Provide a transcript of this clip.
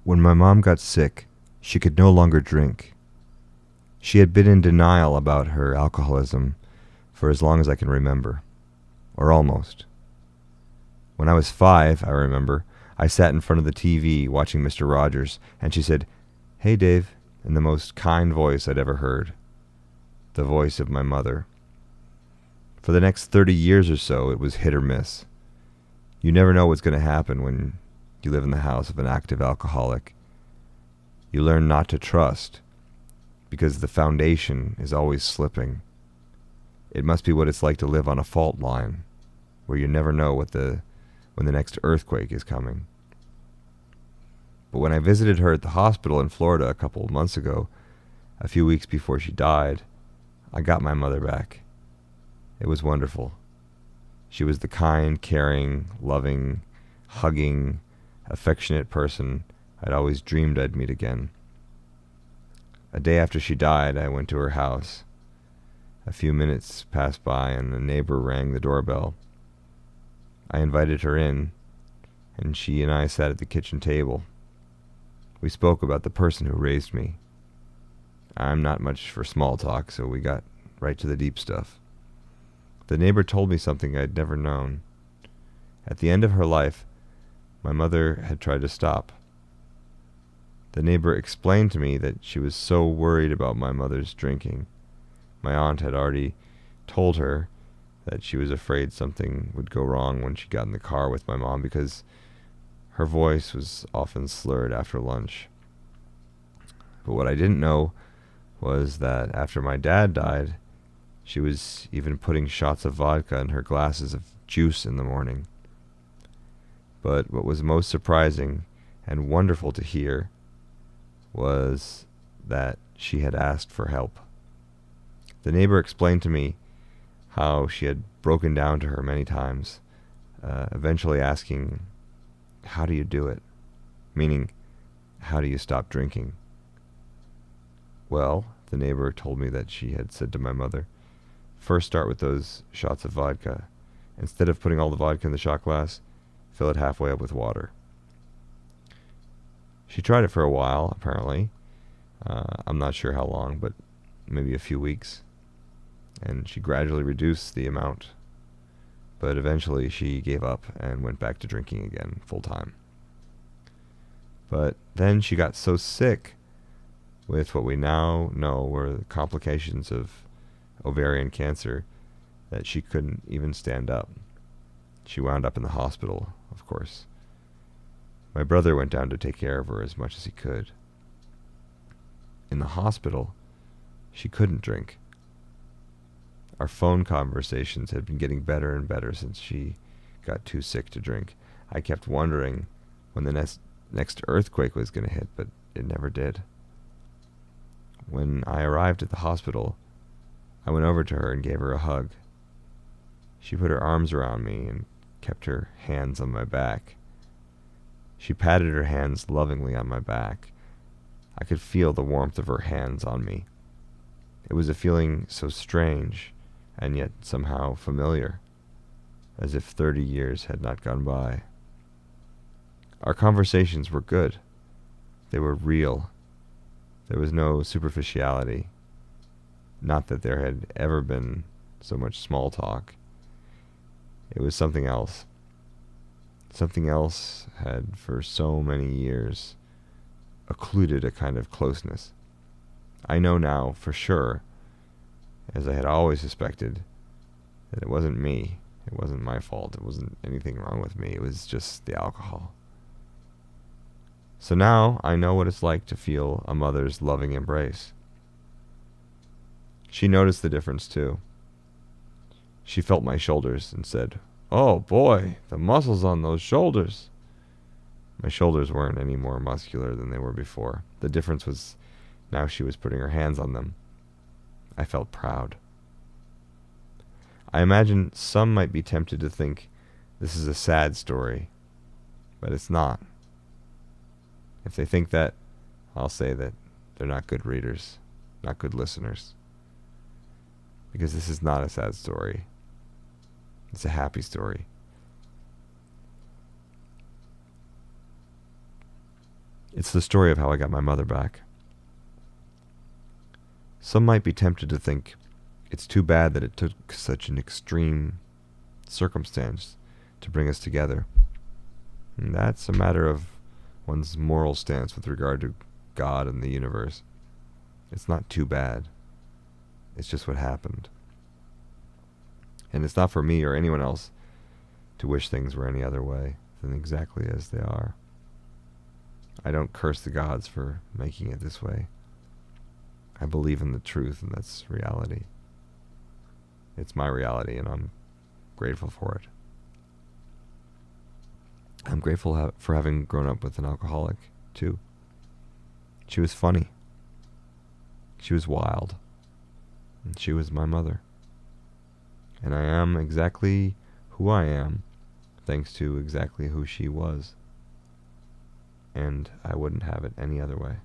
When my mom got sick, she could no longer drink. She had been in denial about her alcoholism for as long as I can remember, or almost. When I was 5, I remember, I sat in front of the TV watching Mr. Rogers, and she said, "Hey, Dave," in the most kind voice I'd ever heard, the voice of my mother. For the next 30 years or so, it was hit or miss. You never know what's going to happen when you live in the house of an active alcoholic. You learn not to trust, because the foundation is always slipping. It must be what it's like to live on a fault line, where you never know when the next earthquake is coming. But when I visited her at the hospital in Florida a couple of months ago, a few weeks before she died, I got my mother back. It was wonderful. She was the kind, caring, loving, hugging, affectionate person I'd always dreamed I'd meet again. A day after she died, I went to her house. A few minutes passed by and a neighbor rang the doorbell. I invited her in, and she and I sat at the kitchen table. We spoke about the person who raised me. I'm not much for small talk, so we got right to the deep stuff. The neighbor told me something I'd never known. At the end of her life, my mother had tried to stop. The neighbor explained to me that she was so worried about my mother's drinking. My aunt had already told her that she was afraid something would go wrong when she got in the car with my mom because her voice was often slurred after lunch. But what I didn't know was that after my dad died, she was even putting shots of vodka in her glasses of juice in the morning. But what was most surprising and wonderful to hear was that she had asked for help. The neighbor explained to me how she had broken down to her many times, eventually asking, "How do you do it?" Meaning, how do you stop drinking? Well, the neighbor told me that she had said to my mother, "First start with those shots of vodka. Instead of putting all the vodka in the shot glass, fill it halfway up with water." She tried it for a while, apparently. I'm not sure how long, but maybe a few weeks. And she gradually reduced the amount. But eventually she gave up and went back to drinking again, full time. But then she got so sick with what we now know were the complications of ovarian cancer that she couldn't even stand up. She wound up in the hospital, of course. My brother went down to take care of her as much as he could. In the hospital, she couldn't drink. Our phone conversations had been getting better and better since she got too sick to drink. I kept wondering when the next earthquake was going to hit, but it never did. When I arrived at the hospital, I went over to her and gave her a hug. She put her arms around me and kept her hands on my back. She patted her hands lovingly on my back. I could feel the warmth of her hands on me. It was a feeling so strange and yet somehow familiar, as if 30 years had not gone by. Our conversations were good. They were real. There was no superficiality. Not that there had ever been so much small talk. It was something else. Something else had for so many years occluded a kind of closeness. I know now for sure, as I had always suspected, that it wasn't me. It wasn't my fault. It wasn't anything wrong with me. It was just the alcohol. So now I know what it's like to feel a mother's loving embrace. She noticed the difference too. She felt my shoulders and said, "Oh boy, the muscles on those shoulders." My shoulders weren't any more muscular than they were before. The difference was now she was putting her hands on them. I felt proud. I imagine some might be tempted to think this is a sad story, but it's not. If they think that, I'll say that they're not good readers, not good listeners. Because this is not a sad story. It's a happy story. It's It's the story of how I got my mother back. Some might be tempted to think it's too bad that it took such an extreme circumstance to bring us together. And that's a matter of one's moral stance with regard to God and the universe. It's not too bad. It's just what happened. And it's not for me or anyone else to wish things were any other way than exactly as they are. I don't curse the gods for making it this way. I believe in the truth, and that's reality. It's my reality, and I'm grateful for it. I'm grateful for having grown up with an alcoholic, too. She was funny. She was wild. And she was my mother. And I am exactly who I am, thanks to exactly who she was. And I wouldn't have it any other way.